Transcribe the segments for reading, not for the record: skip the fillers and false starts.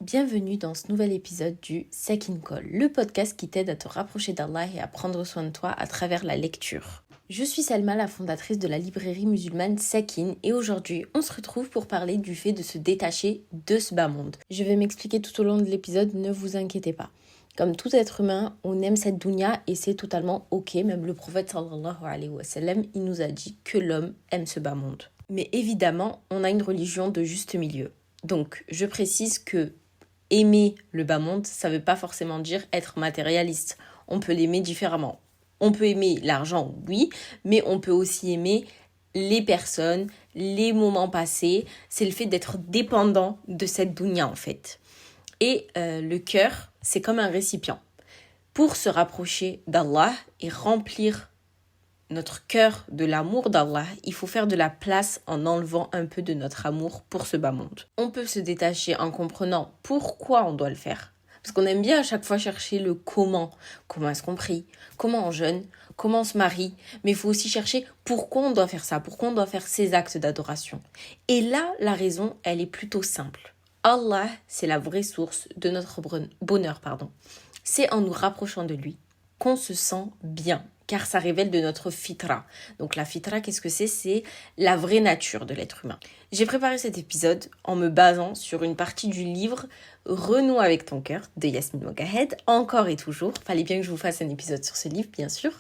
Bienvenue dans ce nouvel épisode du Second Call, le podcast qui t'aide à te rapprocher d'Allah et à prendre soin de toi à travers la lecture. Je suis Salma, la fondatrice de la librairie musulmane Sakin, et aujourd'hui on se retrouve pour parler du fait de se détacher de ce bas monde. Je vais m'expliquer tout au long de l'épisode, ne vous inquiétez pas. Comme tout être humain, on aime cette dunya et c'est totalement ok, même le prophète sallallahu alayhi wa sallam, il nous a dit que l'homme aime ce bas monde. Mais évidemment, on a une religion de juste milieu. Donc je précise que aimer le bas monde, ça ne veut pas forcément dire être matérialiste. On peut l'aimer différemment. On peut aimer l'argent, oui, mais on peut aussi aimer les personnes, les moments passés. C'est le fait d'être dépendant de cette dunya en fait. Et le cœur, c'est comme un récipient. Pour se rapprocher d'Allah et remplir notre cœur de l'amour d'Allah, il faut faire de la place en enlevant un peu de notre amour pour ce bas monde. On peut se détacher en comprenant pourquoi on doit le faire. Parce qu'on aime bien à chaque fois chercher le comment. Comment est-ce qu'on prie? Comment on jeûne? Comment on se marie? Mais il faut aussi chercher pourquoi on doit faire ça, pourquoi on doit faire ces actes d'adoration. Et là, la raison, elle est plutôt simple. Allah, c'est la vraie source de notre bonheur. C'est en nous rapprochant de lui qu'on se sent bien, car ça révèle de notre fitra. Donc la fitra, qu'est-ce que c'est? C'est la vraie nature de l'être humain. J'ai préparé cet épisode en me basant sur une partie du livre Renoue avec ton cœur de Yasmine Mogahed, encore et toujours. Fallait bien que je vous fasse un épisode sur ce livre, bien sûr.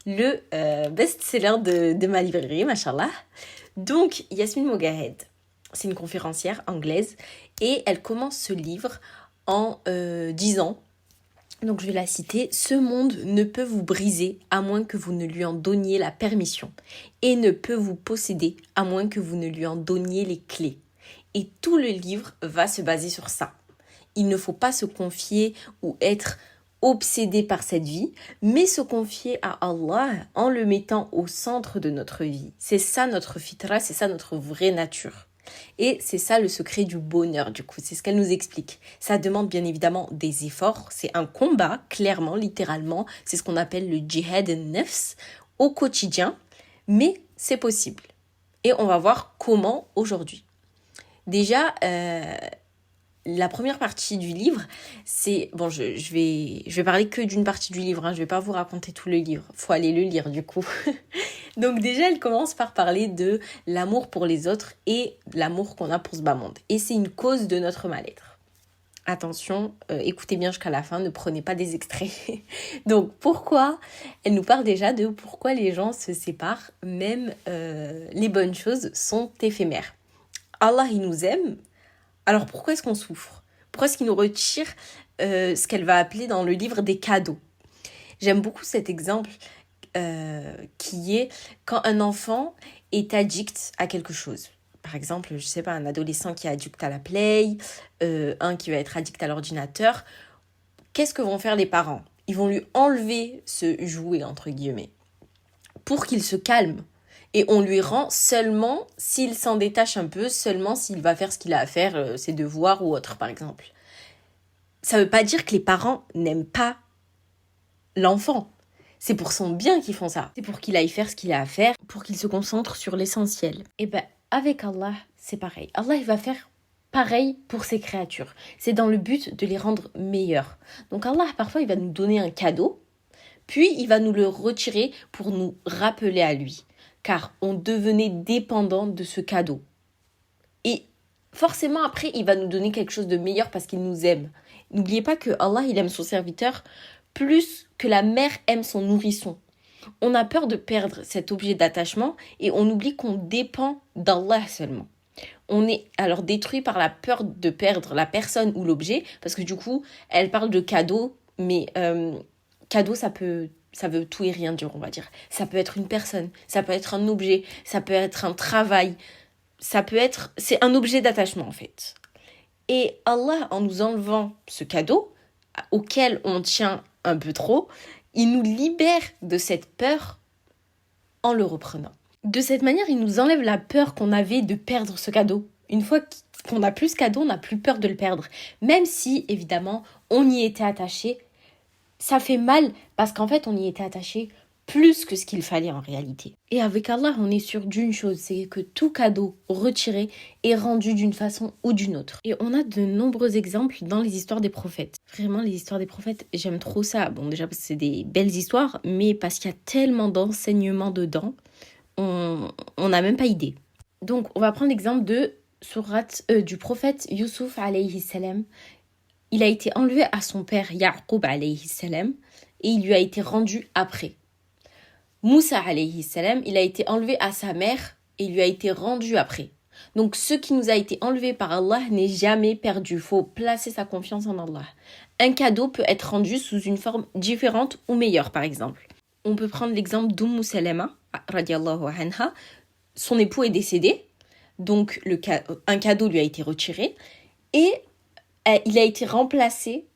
Le best-seller de ma librairie, machallah. Donc Yasmine Mogahed, c'est une conférencière anglaise et elle commence ce livre en disant, donc je vais la citer, « Ce monde ne peut vous briser à moins que vous ne lui en donniez la permission et ne peut vous posséder à moins que vous ne lui en donniez les clés. » Et tout le livre va se baser sur ça. Il ne faut pas se confier ou être obsédé par cette vie, mais se confier à Allah en le mettant au centre de notre vie. C'est ça notre fitra, c'est ça notre vraie nature. Et c'est ça le secret du bonheur, du coup, c'est ce qu'elle nous explique. Ça demande bien évidemment des efforts, c'est un combat, clairement, littéralement, c'est ce qu'on appelle le jihad an-nafs au quotidien, mais c'est possible. Et on va voir comment aujourd'hui. Déjà, la première partie du livre, c'est... Bon, je vais parler que d'une partie du livre, je vais pas vous raconter tout le livre, faut aller le lire du coup. Donc déjà, elle commence par parler de l'amour pour les autres et l'amour qu'on a pour ce bas monde. Et c'est une cause de notre mal-être. Attention, écoutez bien jusqu'à la fin, ne prenez pas des extraits. Donc pourquoi? Elle nous parle déjà de pourquoi les gens se séparent, même les bonnes choses sont éphémères. Allah, il nous aime, alors pourquoi est-ce qu'on souffre? Pourquoi est-ce qu'il nous retire ce qu'elle va appeler dans le livre des cadeaux? J'aime beaucoup cet exemple qui est quand un enfant est addict à quelque chose. Par exemple, je sais pas, un adolescent qui est addict à la play, un qui va être addict à l'ordinateur. Qu'est-ce que vont faire les parents? Ils vont lui enlever ce jouet, entre guillemets, pour qu'il se calme. Et on lui rend seulement s'il s'en détache un peu, seulement s'il va faire ce qu'il a à faire, ses devoirs ou autre, par exemple. Ça ne veut pas dire que les parents n'aiment pas l'enfant. C'est pour son bien qu'ils font ça. C'est pour qu'il aille faire ce qu'il a à faire, pour qu'il se concentre sur l'essentiel. Et ben avec Allah, c'est pareil. Allah, il va faire pareil pour ses créatures. C'est dans le but de les rendre meilleurs. Donc Allah, parfois, il va nous donner un cadeau, puis il va nous le retirer pour nous rappeler à lui. Car on devenait dépendant de ce cadeau. Et forcément, après, il va nous donner quelque chose de meilleur parce qu'il nous aime. N'oubliez pas que Allah, il aime son serviteur plus que la mère aime son nourrisson. On a peur de perdre cet objet d'attachement et on oublie qu'on dépend d'Allah seulement. On est alors détruit par la peur de perdre la personne ou l'objet, parce que du coup, elle parle de cadeau, mais cadeau, ça veut tout et rien dire, on va dire. Ça peut être une personne, ça peut être un objet, ça peut être un travail, c'est un objet d'attachement en fait. Et Allah, en nous enlevant ce cadeau, auquel on tient un peu trop, il nous libère de cette peur en le reprenant. De cette manière, il nous enlève la peur qu'on avait de perdre ce cadeau. Une fois qu'on n'a plus ce cadeau, on n'a plus peur de le perdre. Même si, évidemment, on y était attaché, ça fait mal parce qu'en fait, on y était attaché plus que ce qu'il fallait en réalité. Et avec Allah, on est sûr d'une chose, c'est que tout cadeau retiré est rendu d'une façon ou d'une autre. Et on a de nombreux exemples dans les histoires des prophètes. Vraiment, les histoires des prophètes, j'aime trop ça. Bon, déjà parce que c'est des belles histoires, mais parce qu'il y a tellement d'enseignements dedans, on n'a même pas idée. Donc, on va prendre l'exemple du prophète Youssouf alayhi salam. Il a été enlevé à son père Ya'qub alayhi salam et il lui a été rendu après. Moussa alayhi salam, il a été enlevé à sa mère et il lui a été rendu après. Donc ce qui nous a été enlevé par Allah n'est jamais perdu. Il faut placer sa confiance en Allah. Un cadeau peut être rendu sous une forme différente ou meilleure, par exemple. On peut prendre l'exemple d'Umm Salama, radiallahu anha. Son époux est décédé, donc un cadeau lui a été retiré et il a été remplacé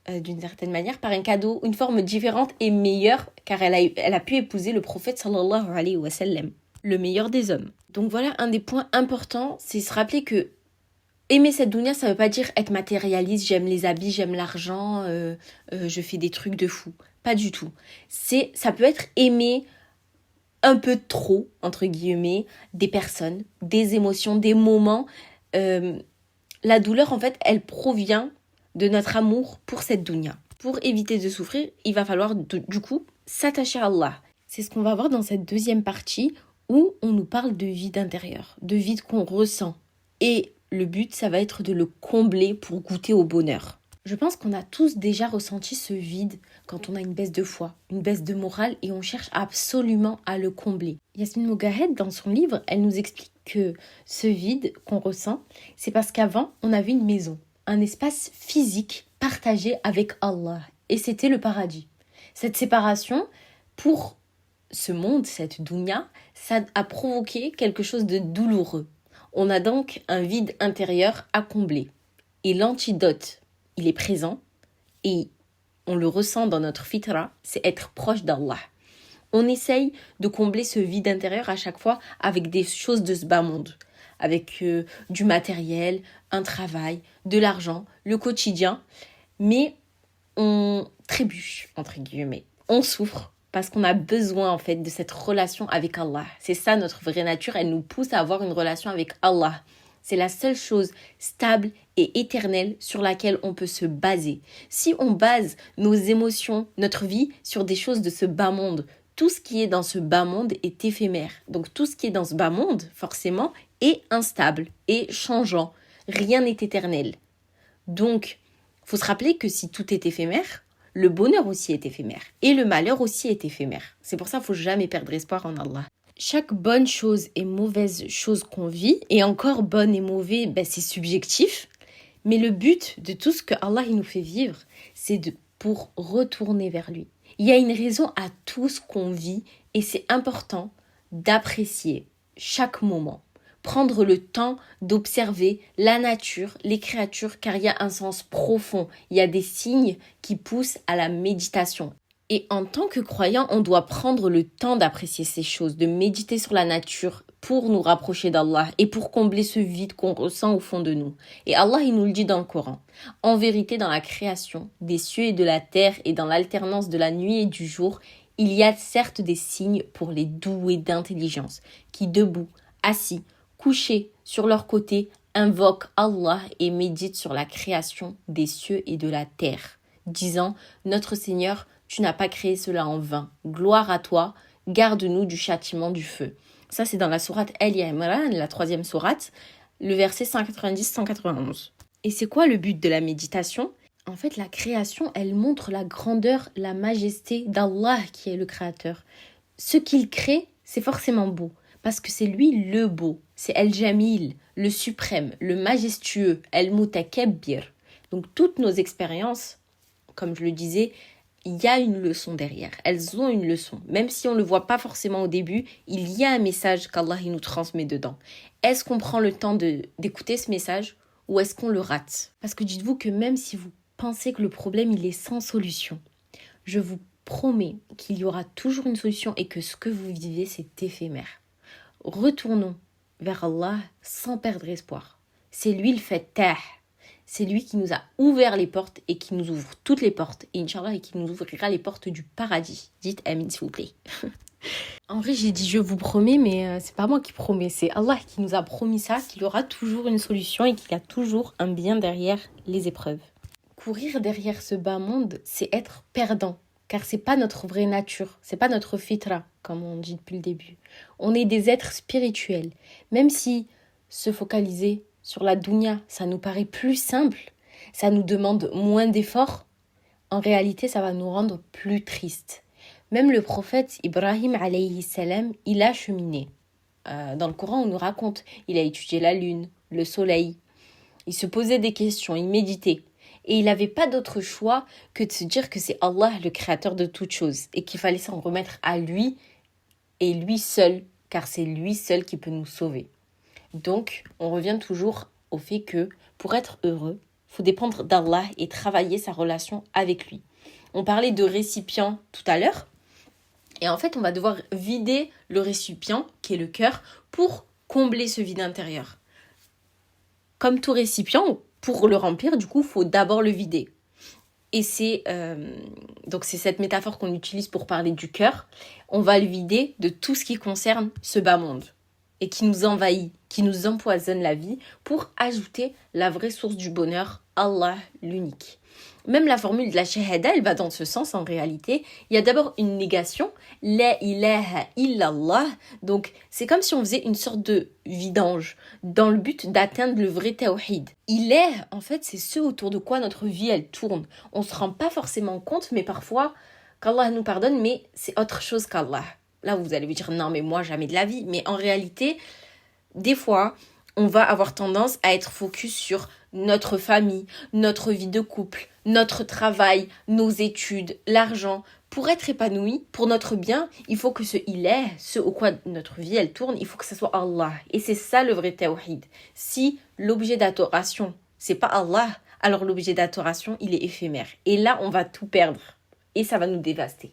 d'une certaine manière par un cadeau, une forme différente et meilleure, car elle a pu épouser le prophète sallallahu alayhi wa sallam, le meilleur des hommes. Donc voilà, un des points importants, c'est se rappeler que aimer cette dunya, ça veut pas dire être matérialiste, j'aime les habits, j'aime l'argent, je fais des trucs de fou. Pas du tout. Ça peut être aimer un peu trop, entre guillemets, des personnes, des émotions, des moments. La douleur, en fait, elle provient de notre amour pour cette dunya. Pour éviter de souffrir, il va falloir du coup s'attacher à Allah. C'est ce qu'on va voir dans cette deuxième partie où on nous parle de vide intérieur, de vide qu'on ressent. Et le but, ça va être de le combler pour goûter au bonheur. Je pense qu'on a tous déjà ressenti ce vide quand on a une baisse de foi, une baisse de morale et on cherche absolument à le combler. Yasmine Mogahed, dans son livre, elle nous explique que ce vide qu'on ressent, c'est parce qu'avant, on avait une maison, un espace physique partagé avec Allah. Et c'était le paradis. Cette séparation, pour ce monde, cette dunya, ça a provoqué quelque chose de douloureux. On a donc un vide intérieur à combler. Et l'antidote, il est présent et on le ressent dans notre fitra, c'est être proche d'Allah. On essaye de combler ce vide intérieur à chaque fois avec des choses de ce bas monde, avec du matériel, un travail, de l'argent, le quotidien, mais on trébuche, entre guillemets. On souffre parce qu'on a besoin en fait de cette relation avec Allah. C'est ça notre vraie nature, elle nous pousse à avoir une relation avec Allah. C'est la seule chose stable et éternelle sur laquelle on peut se baser. Si on base nos émotions, notre vie sur des choses de ce bas monde, tout ce qui est dans ce bas monde est éphémère. Donc tout ce qui est dans ce bas monde, forcément, est instable et changeant. Rien n'est éternel. Donc, il faut se rappeler que si tout est éphémère, le bonheur aussi est éphémère. Et le malheur aussi est éphémère. C'est pour ça qu'il ne faut jamais perdre espoir en Allah. Chaque bonne chose et mauvaise chose qu'on vit, et encore bonne et mauvais, c'est subjectif. Mais le but de tout ce que Allah il nous fait vivre, c'est pour retourner vers lui. Il y a une raison à tout ce qu'on vit et c'est important d'apprécier chaque moment. Prendre le temps d'observer la nature, les créatures, car il y a un sens profond. Il y a des signes qui poussent à la méditation. Et en tant que croyant, on doit prendre le temps d'apprécier ces choses, de méditer sur la nature pour nous rapprocher d'Allah et pour combler ce vide qu'on ressent au fond de nous. Et Allah, il nous le dit dans le Coran. En vérité, dans la création des cieux et de la terre et dans l'alternance de la nuit et du jour, il y a certes des signes pour les doués d'intelligence qui, debout, assis, couchés sur leur côté, invoquent Allah et méditent sur la création des cieux et de la terre, disant « Notre Seigneur, tu n'as pas créé cela en vain. Gloire à toi, garde-nous du châtiment du feu. » Ça, c'est dans la sourate Al-Imran, la 3e sourate, le verset 190-191. Et c'est quoi le but de la méditation ? En fait, la création, elle montre la grandeur, la majesté d'Allah qui est le créateur. Ce qu'il crée, c'est forcément beau, parce que c'est lui le beau. C'est El-Jamil, le suprême, le majestueux, El-Mutakabbir. Donc toutes nos expériences, comme je le disais, il y a une leçon derrière. Elles ont une leçon. Même si on ne le voit pas forcément au début, il y a un message qu'Allah nous transmet dedans. Est-ce qu'on prend le temps d'écouter ce message ou est-ce qu'on le rate ? Parce que dites-vous que même si vous pensez que le problème il est sans solution, je vous promets qu'il y aura toujours une solution et que ce que vous vivez c'est éphémère. Retournons vers Allah sans perdre espoir. C'est lui le fattah. c'est lui qui nous a ouvert les portes et qui nous ouvre toutes les portes. Et Inch'Allah, et qui nous ouvrira les portes du paradis. Dites Amin, s'il vous plaît. En vrai, j'ai dit je vous promets, mais c'est pas moi qui promets. C'est Allah qui nous a promis ça, qu'il y aura toujours une solution et qu'il y a toujours un bien derrière les épreuves. Courir derrière ce bas monde, c'est être perdant. Car c'est pas notre vraie nature, c'est pas notre fitra, comme on dit depuis le début. On est des êtres spirituels. Même si se focaliser sur la dunya, ça nous paraît plus simple, ça nous demande moins d'efforts, en réalité, ça va nous rendre plus tristes. Même le prophète Ibrahim alayhi salam, il a cheminé. Dans le Coran, on nous raconte, il a étudié la lune, le soleil. Il se posait des questions, il méditait. Et il n'avait pas d'autre choix que de se dire que c'est Allah le créateur de toutes choses et qu'il fallait s'en remettre à lui et lui seul, car c'est lui seul qui peut nous sauver. Donc, on revient toujours au fait que pour être heureux, il faut dépendre d'Allah et travailler sa relation avec lui. On parlait de récipient tout à l'heure. Et en fait, on va devoir vider le récipient, qui est le cœur, pour combler ce vide intérieur. Comme tout récipient, pour le remplir, du coup, il faut d'abord le vider. Et donc c'est cette métaphore qu'on utilise pour parler du cœur. On va le vider de tout ce qui concerne ce bas monde et qui nous envahit, qui nous empoisonne la vie pour ajouter la vraie source du bonheur, Allah l'unique. Même la formule de la shahada, elle va dans ce sens en réalité. Il y a d'abord une négation, la ilaha illallah. Donc c'est comme si on faisait une sorte de vidange dans le but d'atteindre le vrai tawhid. Ilah, en fait, c'est ce autour de quoi notre vie elle tourne. On se rend pas forcément compte, mais parfois, qu'Allah nous pardonne, mais c'est autre chose qu'Allah. Là, vous allez vous dire, non, mais moi, jamais de la vie. Mais en réalité, des fois, on va avoir tendance à être focus sur notre famille, notre vie de couple, notre travail, nos études, l'argent. Pour être épanoui, pour notre bien, il faut que ce au quoi notre vie elle tourne, il faut que ce soit Allah. Et c'est ça le vrai tawhid. Si l'objet d'adoration, c'est pas Allah, alors l'objet d'adoration, il est éphémère. Et là, on va tout perdre. Et ça va nous dévaster.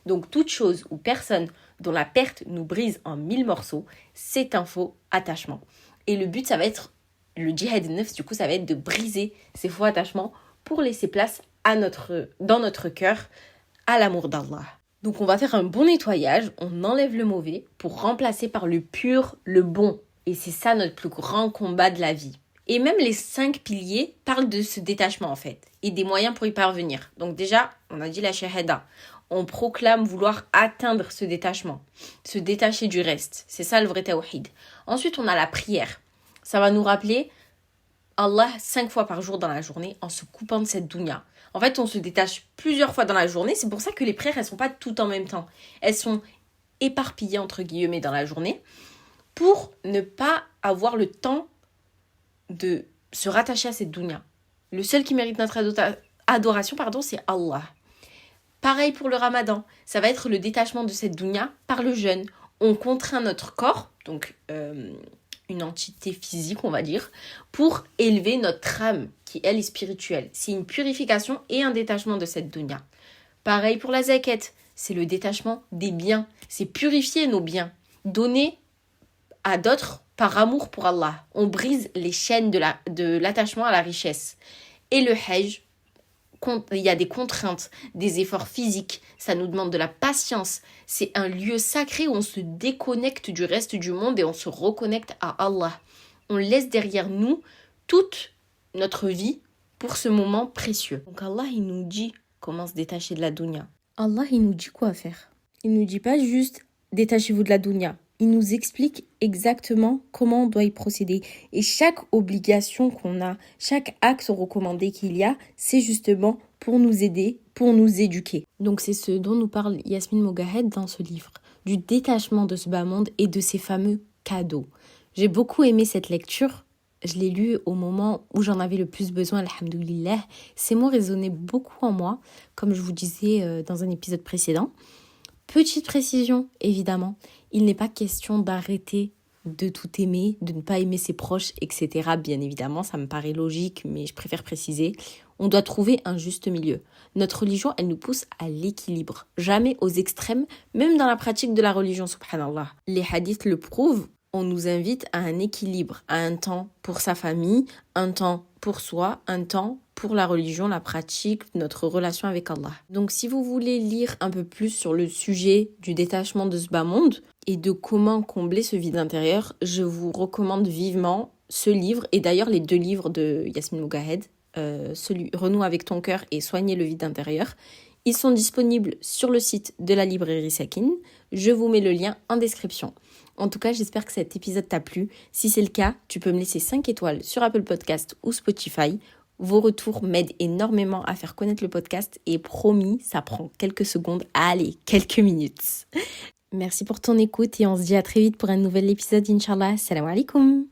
Donc toute chose ou personne dont la perte nous brise en 1000 morceaux, c'est un faux attachement. Et le but, ça va être, le djihad nefs, du coup, ça va être de briser ces faux attachements pour laisser place dans notre cœur à l'amour d'Allah. Donc on va faire un bon nettoyage, on enlève le mauvais pour remplacer par le pur, le bon. Et c'est ça notre plus grand combat de la vie. Et même les 5 piliers parlent de ce détachement en fait, et des moyens pour y parvenir. Donc déjà, on a dit la shahada. On proclame vouloir atteindre ce détachement, se détacher du reste. C'est ça le vrai tawhid. Ensuite, on a la prière. Ça va nous rappeler Allah 5 fois par jour dans la journée en se coupant de cette dunya. En fait, on se détache plusieurs fois dans la journée. C'est pour ça que les prières, elles sont pas toutes en même temps. Elles sont éparpillées, entre guillemets, dans la journée pour ne pas avoir le temps de se rattacher à cette dunya. Le seul qui mérite notre adoration, c'est Allah. Pareil pour le ramadan, ça va être le détachement de cette dunya par le jeûne. On contraint notre corps, donc une entité physique on va dire, pour élever notre âme qui elle est spirituelle. C'est une purification et un détachement de cette dunya. Pareil pour la zakat, c'est le détachement des biens, c'est purifier nos biens, donner à d'autres par amour pour Allah. On brise les chaînes de l'attachement à la richesse. Et le hajj, il y a des contraintes, des efforts physiques, ça nous demande de la patience. C'est un lieu sacré où on se déconnecte du reste du monde et on se reconnecte à Allah. On laisse derrière nous toute notre vie pour ce moment précieux. Donc Allah, il nous dit comment se détacher de la dunya. Allah, il nous dit quoi faire. Il nous dit pas juste détachez-vous de la dunya. Il nous explique exactement comment on doit y procéder. Et chaque obligation qu'on a, chaque acte recommandé qu'il y a, c'est justement pour nous aider, pour nous éduquer. Donc c'est ce dont nous parle Yasmine Mogahed dans ce livre, du détachement de ce bas monde et de ces fameux cadeaux. J'ai beaucoup aimé cette lecture. Je l'ai lue au moment où j'en avais le plus besoin, alhamdoulilah. Ces mots résonnaient beaucoup en moi, comme je vous disais dans un épisode précédent. Petite précision, évidemment, il n'est pas question d'arrêter de tout aimer, de ne pas aimer ses proches, etc. Bien évidemment, ça me paraît logique, mais je préfère préciser. On doit trouver un juste milieu. Notre religion, elle nous pousse à l'équilibre, jamais aux extrêmes, même dans la pratique de la religion, subhanallah. Les hadiths le prouvent, on nous invite à un équilibre, à un temps pour sa famille, un temps pour soi, un temps pour la religion, la pratique, notre relation avec Allah. Donc si vous voulez lire un peu plus sur le sujet du détachement de ce bas monde et de comment combler ce vide intérieur, je vous recommande vivement ce livre et d'ailleurs les 2 livres de Yasmine Mogahed, celui Renoue avec ton cœur et Soigner le vide intérieur. Ils sont disponibles sur le site de la librairie Sakin. Je vous mets le lien en description. En tout cas, j'espère que cet épisode t'a plu. Si c'est le cas, tu peux me laisser 5 étoiles sur Apple Podcast ou Spotify. Vos retours m'aident énormément à faire connaître le podcast et promis, ça prend quelques secondes, allez, quelques minutes. Merci pour ton écoute et on se dit à très vite pour un nouvel épisode, Inch'Allah. Salam alaikum.